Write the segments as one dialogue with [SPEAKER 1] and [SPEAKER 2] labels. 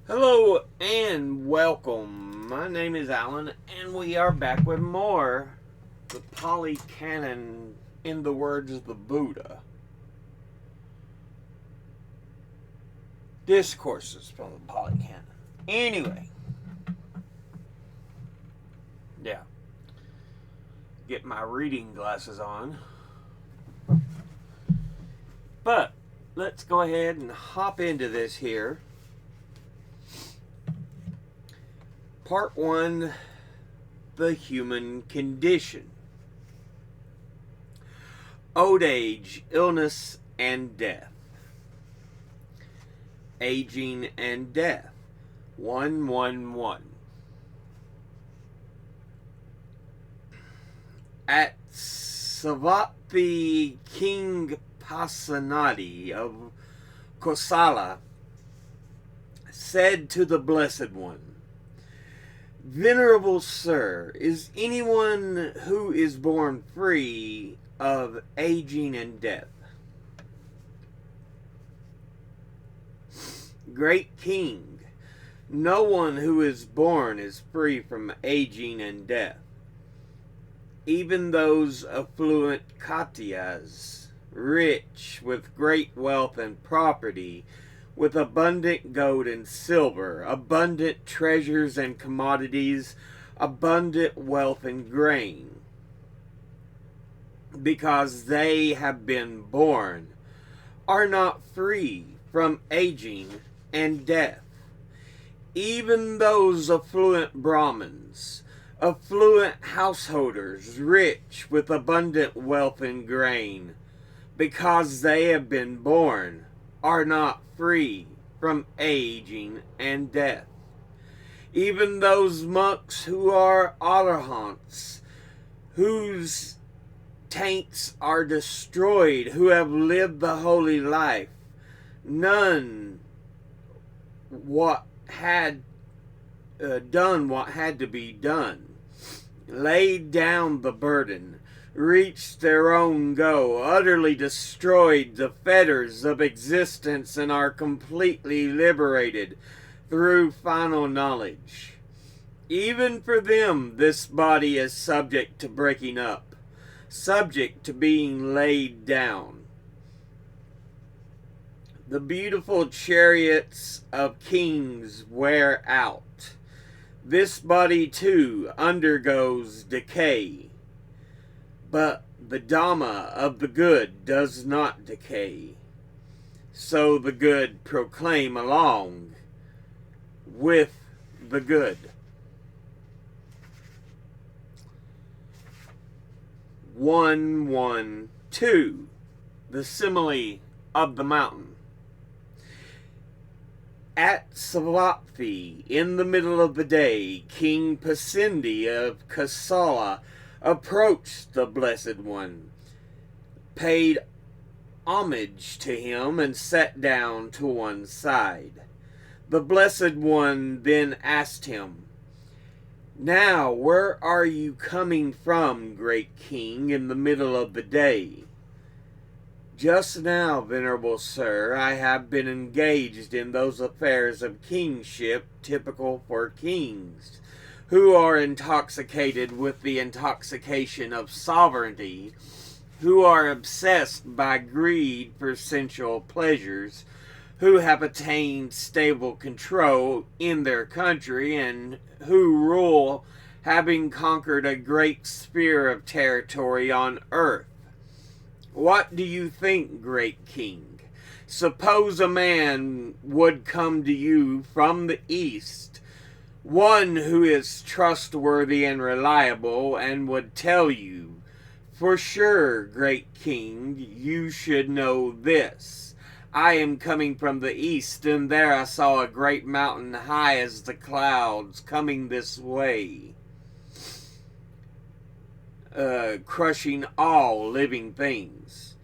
[SPEAKER 1] Hello and welcome. My name is Alan, and we are back with more the Pali Canon in the words of the Buddha. Discourses from the Pali Canon. Anyway, yeah, get my reading glasses on. But let's go ahead and hop into this here. Part 1, the human condition. Old age, illness, and death. Aging and death. 111. At Savatthi King Pasanadi of Kosala said to the Blessed One, Venerable Sir, is anyone who is born free of aging and death? Great King, no one who is born is free from aging and death. Even those affluent Katyas, rich with great wealth and property, with abundant gold and silver, abundant treasures and commodities, abundant wealth and grain, because they have been born, are not free from aging and death. Even those affluent Brahmins, affluent householders, rich with abundant wealth and grain, because they have been born, are not free from aging and death. Even those monks who are arahants, whose taints are destroyed, who have lived the holy life, none what had done what had to be done, laid down the burden, reached their own goal, utterly destroyed the fetters of existence, and are completely liberated through final knowledge. Even for them, this body is subject to breaking up, subject to being laid down. The beautiful chariots of kings wear out. This body too undergoes decay. But the Dhamma of the good does not decay. So the good proclaim along with the good. 112. The simile of the mountain. At Savatthi, in the middle of the day, King Pasindi of Kosala approached the Blessed One, paid homage to him, and sat down to one side. The Blessed One then asked him, Now, where are you coming from, great King, in the middle of the day? Just now, Venerable Sir, I have been engaged in those affairs of kingship typical for kings, who are intoxicated with the intoxication of sovereignty, who are obsessed by greed for sensual pleasures, who have attained stable control in their country, and who rule, having conquered a great sphere of territory on earth. What do you think, great King? Suppose a man would come to you from the east, one who is trustworthy and reliable, and would tell you, For sure, great King, you should know this. I am coming from the east, and there I saw a great mountain high as the clouds coming this way, crushing all living things.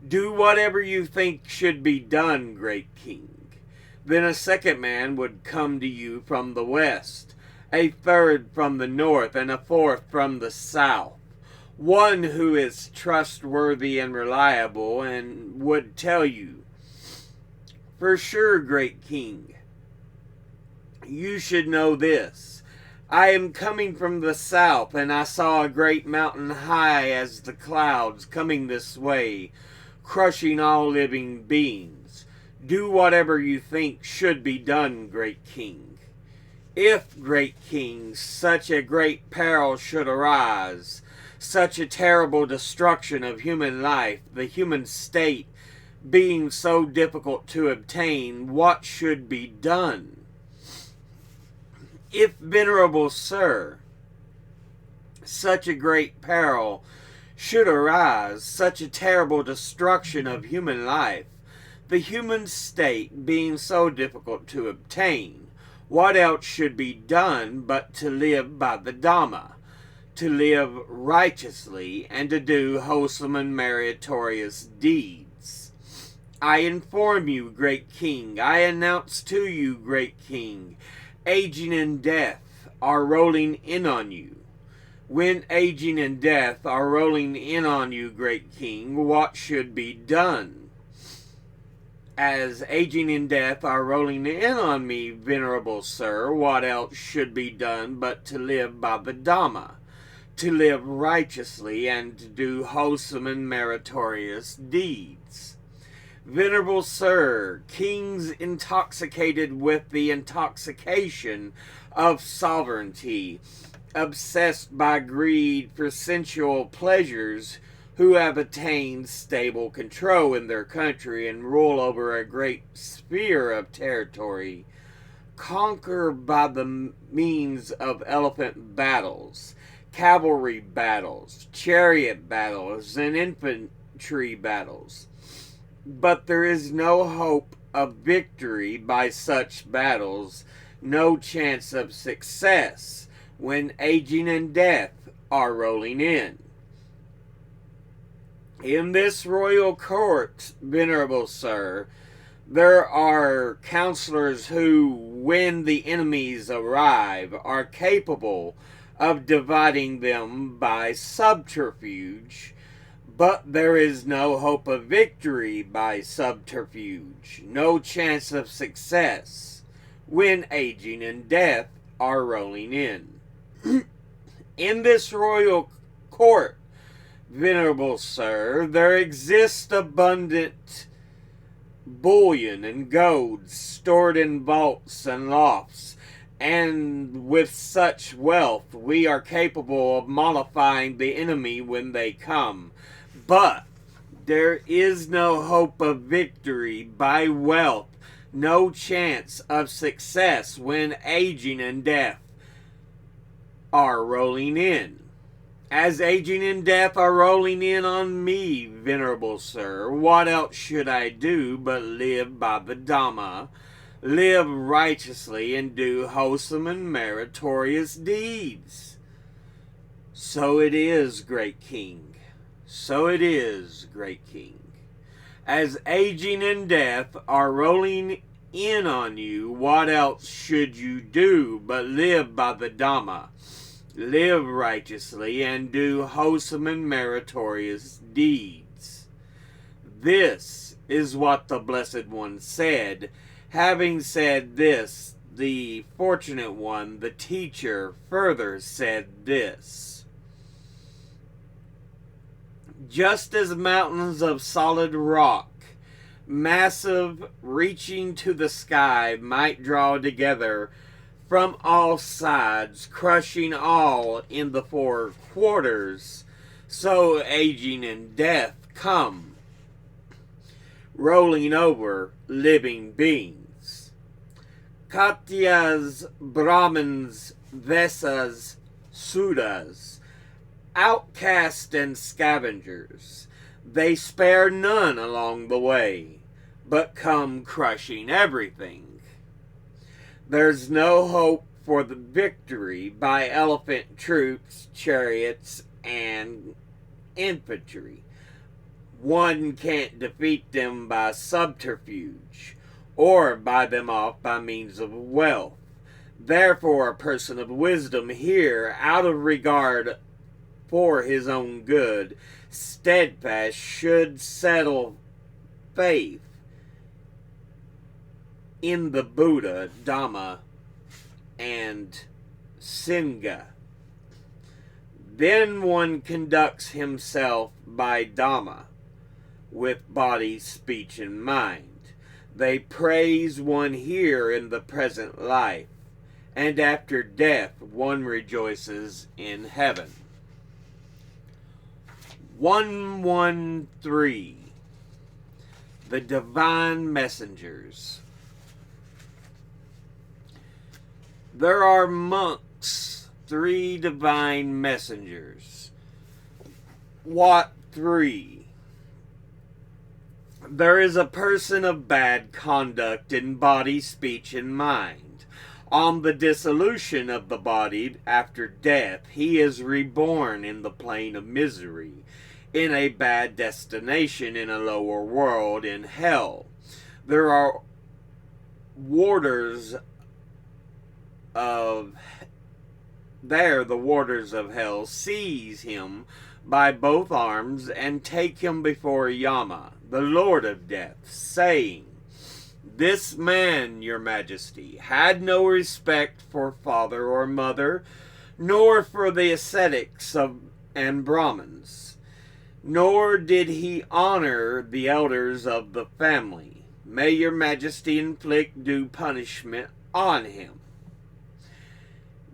[SPEAKER 1] Do whatever you think should be done, great King. Then a second man would come to you from the west, a third from the north, and a fourth from the south. One who is trustworthy and reliable, and would tell you, For sure, great King, You should know this. I am coming from the south, and I saw a great mountain high as the clouds coming this way, crushing all living beings. Do whatever you think should be done, great king. If, great king, such a great peril should arise, such a terrible destruction of human life, the human state being so difficult to obtain, what should be done? If, venerable sir, such a great peril should arise, such a terrible destruction of human life, the human state being so difficult to obtain, what else should be done but to live by the Dhamma, to live righteously, and to do wholesome and meritorious deeds? I inform you, great king, I announce to you, great king, aging and death are rolling in on you. When aging and death are rolling in on you, great king, what should be done? As aging and death are rolling in on me, venerable sir, what else should be done but to live by the Dhamma, to live righteously, and to do wholesome and meritorious deeds? Venerable sir, kings intoxicated with the intoxication of sovereignty, obsessed by greed for sensual pleasures, who have attained stable control in their country and rule over a great sphere of territory, conquer by the means of elephant battles, cavalry battles, chariot battles, and infantry battles. But there is no hope of victory by such battles, no chance of success when aging and death are rolling in. In this royal court, venerable sir, there are counselors who, when the enemies arrive, are capable of dividing them by subterfuge, but there is no hope of victory by subterfuge, no chance of success when aging and death are rolling in. In this royal court, venerable sir, there exists abundant bullion and gold stored in vaults and lofts, and with such wealth we are capable of mollifying the enemy when they come. But there is no hope of victory by wealth, no chance of success when aging and death are rolling in. As aging and death are rolling in on me, venerable sir, what else should I do but live by the Dhamma, live righteously, and do wholesome and meritorious deeds? So it is, great king. So it is, great king. As aging and death are rolling in on you, what else should you do but live by the Dhamma, live righteously, and do wholesome and meritorious deeds? This is what the Blessed One said. Having said this, the Fortunate One, the teacher, further said this: just as mountains of solid rock, massive, reaching to the sky, might draw together from all sides, crushing all in the four quarters, so aging and death come, rolling over living beings. Katyas, Brahmins, Vesas, Sudas, outcasts and scavengers, they spare none along the way, but come crushing everything. There's no hope for the victory by elephant troops, chariots, and infantry. One can't defeat them by subterfuge, or buy them off by means of wealth. Therefore, a person of wisdom here, out of regard for his own good, steadfast, should settle faith in the Buddha, Dhamma, and Singa. Then one conducts himself by Dhamma, with body, speech, and mind. They praise one here in the present life, and after death one rejoices in heaven. 113. The Divine Messengers. There are monks, 3 divine messengers. What 3? There is a person of bad conduct in body, speech, and mind. On the dissolution of the body after death, he is reborn in the plane of misery, in a bad destination in a lower world, in hell. There are warders of the warders of hell seize him by both arms and take him before Yama, the Lord of Death, saying, "This man, your majesty, had no respect for father or mother, nor for the ascetics and Brahmins, nor did he honor the elders of the family. May your majesty inflict due punishment on him."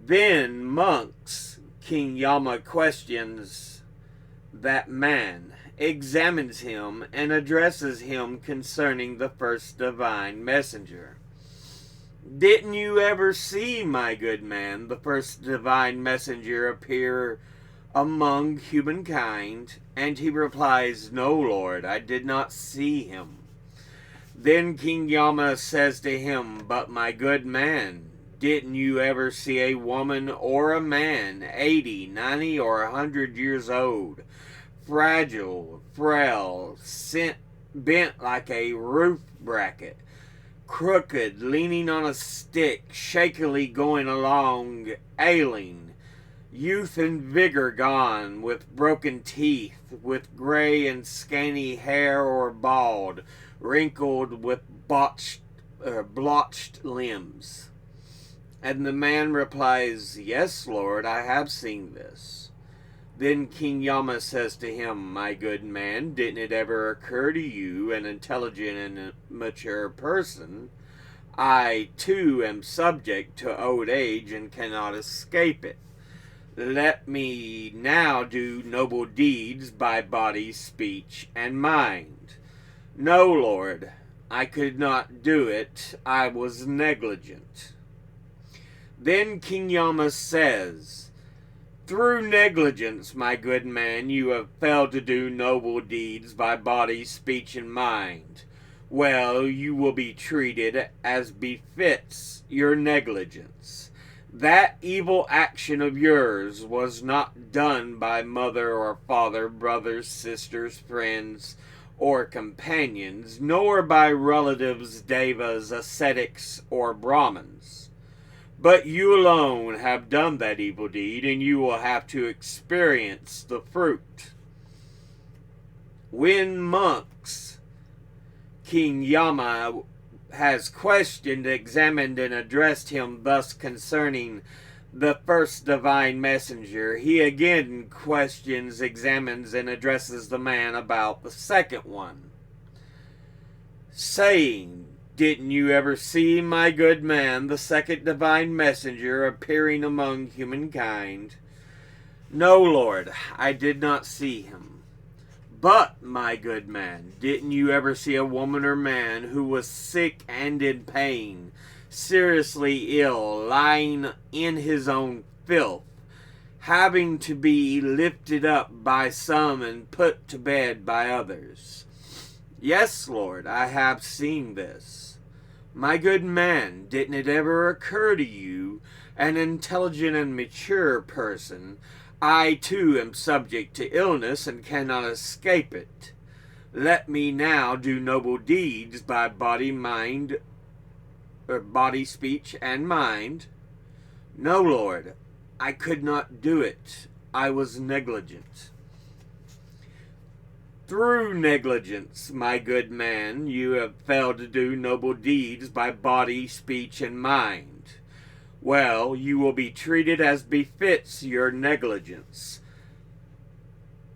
[SPEAKER 1] Then monks, King Yama questions that man, examines him, and addresses him concerning the first divine messenger. "Didn't you ever see, my good man, the first divine messenger appear among humankind?" And he replies, "No, Lord, I did not see him." Then King Yama says to him, "But my good man, didn't you ever see a woman or a man, 80, 90, or 100 years old, fragile, frail, bent like a roof bracket, crooked, leaning on a stick, shakily going along, ailing, youth and vigor gone, with broken teeth, with gray and scanty hair or bald, wrinkled with blotched limbs?" And the man replies, "Yes, Lord, I have seen this." Then King Yama says to him, "My good man, didn't it ever occur to you, an intelligent and mature person, I, too, am subject to old age and cannot escape it. Let me now do noble deeds by body, speech, and mind." "No, Lord, I could not do it. I was negligent." Then King Yama says, "Through negligence, my good man, you have failed to do noble deeds by body, speech, and mind. Well, you will be treated as befits your negligence. That evil action of yours was not done by mother or father, brothers, sisters, friends, or companions, nor by relatives, devas, ascetics, or Brahmins. But you alone have done that evil deed, and you will have to experience the fruit." When monks, King Yama has questioned, examined, and addressed him thus concerning the first divine messenger, he again questions, examines, and addresses the man about the second one, saying, "Didn't you ever see, my good man, the second divine messenger appearing among humankind?" "No, Lord, I did not see him." "But, my good man, didn't you ever see a woman or man who was sick and in pain, seriously ill, lying in his own filth, having to be lifted up by some and put to bed by others?" "Yes, Lord, I have seen this." "My good man, didn't it ever occur to you, an intelligent and mature person, I too am subject to illness and cannot escape it. Let me now do noble deeds by body, speech, and mind." "No, Lord, I could not do it. I was negligent." "Through negligence, my good man, you have failed to do noble deeds by body, speech, and mind. well, you will be treated as befits your negligence.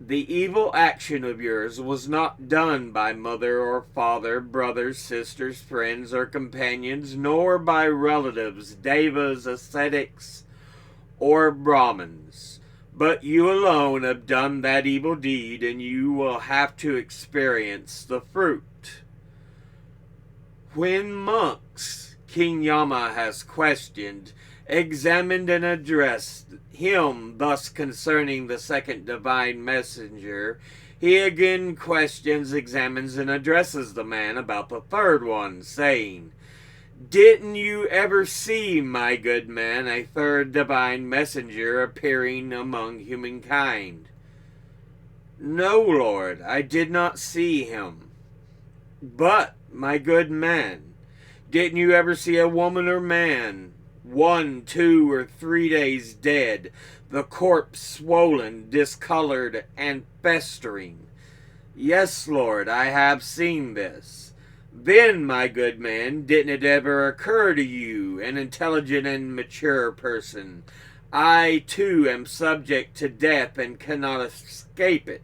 [SPEAKER 1] The evil action of yours was not done by mother or father, brothers, sisters, friends, or companions, nor by relatives, devas, ascetics, or Brahmins. But you alone have done that evil deed, and you will have to experience the fruit. When monks, King Yama has questioned, examined, and addressed him thus concerning the second divine messenger, he again questions, examines, and addresses the man about the third one, saying, "Didn't you ever see, my good man, a third divine messenger appearing among humankind?" "No, Lord, I did not see him." "But, my good man, didn't you ever see a woman or man, 1, 2, or 3 days dead, the corpse swollen, discolored, and festering?" "Yes, Lord, I have seen this." "Then, my good man, didn't it ever occur to you, an intelligent and mature person, I too am subject to death and cannot escape it?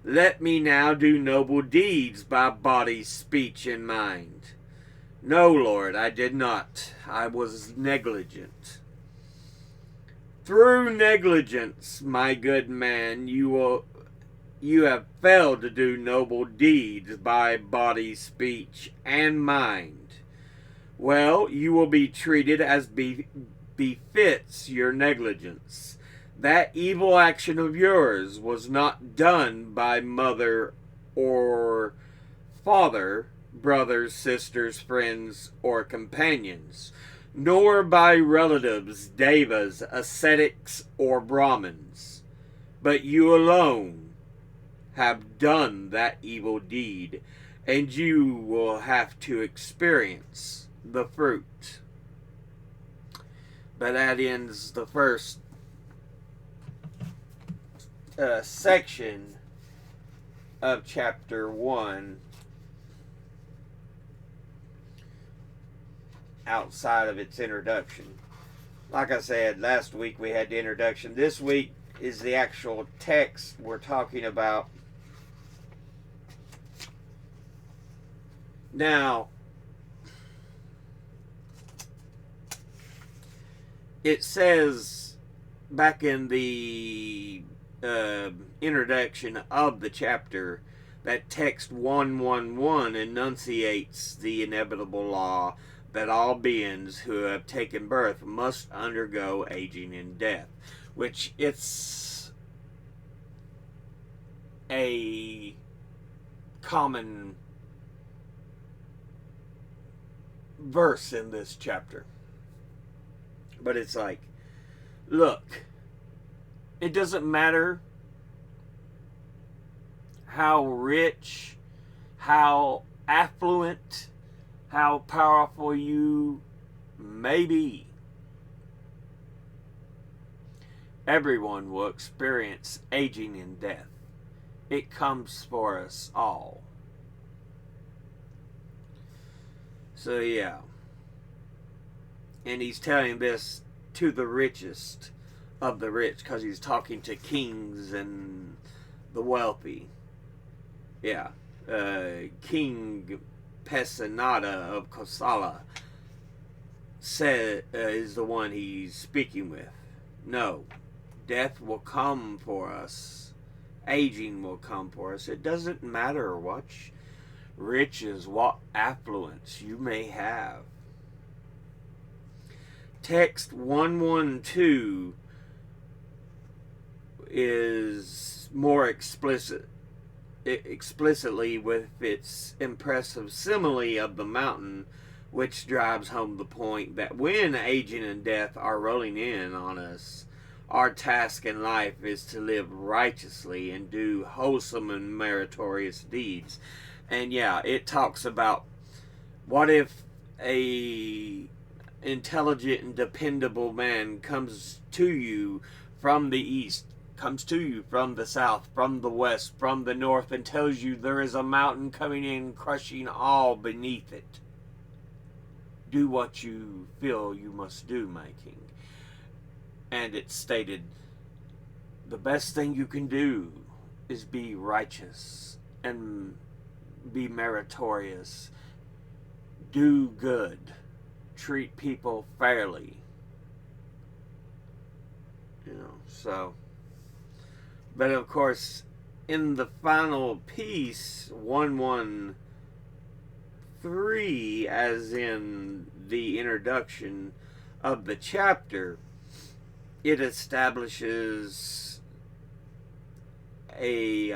[SPEAKER 1] Let me now do noble deeds by body, speech, and mind." "No, Lord, I did not. I was negligent." "Through negligence, my good man, you have failed to do noble deeds by body, speech, and mind. Well, you will be treated as befits your negligence. That evil action of yours was not done by mother or father, brothers, sisters, friends, or companions, nor by relatives, devas, ascetics, or Brahmins, but you alone have done that evil deed, and you will have to experience the fruit. But that ends the first section of chapter 1, outside of its introduction. Like I said, last week we had the introduction. This week is the actual text we're talking about. Now, it says back in the introduction of the chapter that text 111 enunciates the inevitable law that all beings who have taken birth must undergo aging and death, which it's a common verse in this chapter. But it's like, look, it doesn't matter how rich, how affluent, how powerful you may be. Everyone will experience aging and death. It comes for us all. So yeah. And he's telling this to the richest of the rich, because he's talking to kings and the wealthy. Yeah. King Pesanada of Kosala is the one he's speaking with. No. Death will come for us. Aging will come for us. It doesn't matter what riches, what affluence you may have. Text 112 is more explicitly with its impressive simile of the mountain, which drives home the point that when aging and death are rolling in on us, our task in life is to live righteously and do wholesome and meritorious deeds. And yeah, it talks about, what if a intelligent and dependable man comes to you from the east, comes to you from the south, from the west, from the north, and tells you there is a mountain coming in, crushing all beneath it? Do what you feel you must do, my king. And it stated, the best thing you can do is be righteous and be meritorious. Do good. Treat people fairly. So. But of course, in the final piece, 113, as in the introduction of the chapter, it establishes it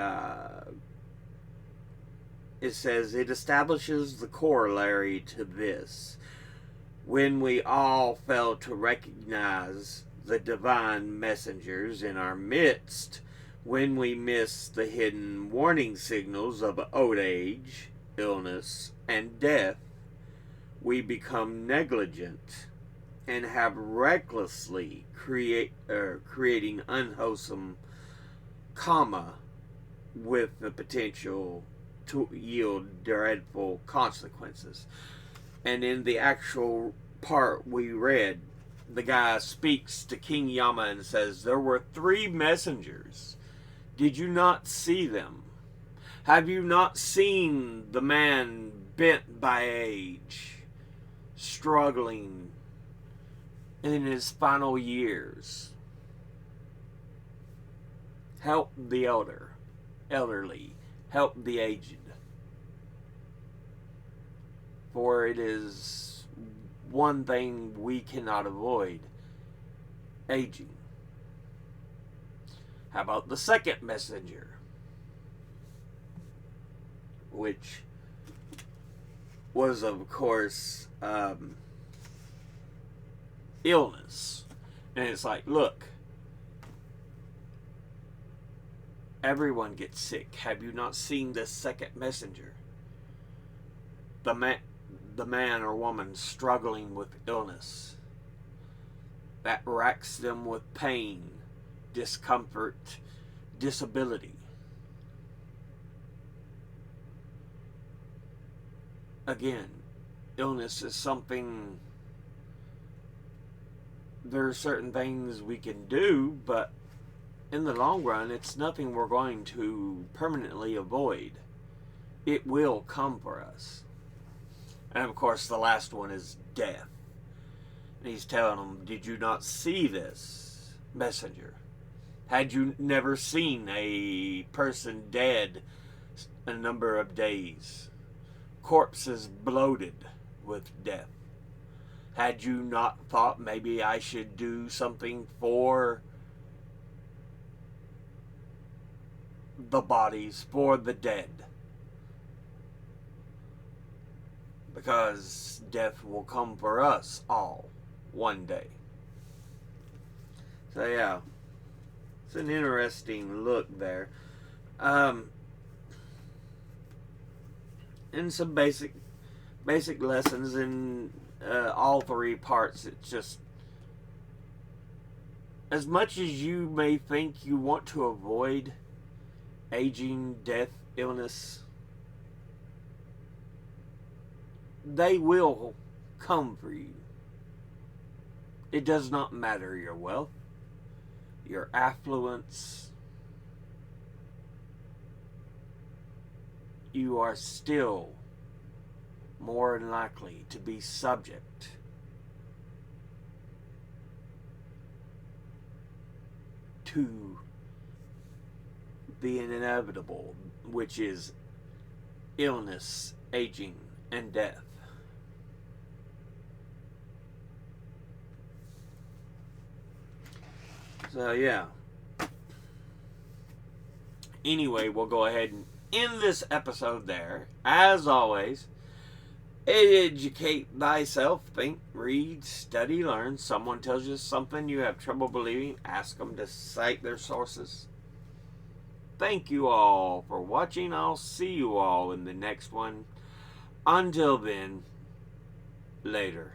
[SPEAKER 1] says it establishes the corollary to this. When we all fail to recognize the divine messengers in our midst, when we miss the hidden warning signals of old age, illness, and death, we become negligent and have recklessly creating unwholesome karma with the potential to yield dreadful consequences. And in the actual part we read, the guy speaks to King Yama and says, there were 3 messengers. Did you not see them? Have you not seen the man bent by age, struggling in his final years? Help the elderly, help the aged. For it is one thing we cannot avoid, aging. How about the second messenger? Which was, of course, illness. And it's like, look, everyone gets sick. Have you not seen this second messenger? The man or woman struggling with illness that racks them with pain, discomfort, disability. Again, illness is something, there are certain things we can do, but in the long run, it's nothing we're going to permanently avoid. It will come for us. And of course, the last one is death. And he's telling them, did you not see this messenger? Had you never seen a person dead a number of days? Corpses bloated with death. Had you not thought maybe I should do something for the bodies, for the dead? Because death will come for us all one day. So yeah, it's an interesting look there. And some basic lessons in all 3 parts. It's just, as much as you may think you want to avoid aging, death, illness, they will come for you. It does not matter your wealth, your affluence. You are still more than likely to be subject to the inevitable, which is illness, aging, and death. So yeah. Anyway, we'll go ahead and end this episode there. As always, educate thyself, think, read, study, learn. Someone tells you something you have trouble believing, ask them to cite their sources. Thank you all for watching. I'll see you all in the next one. Until then, later.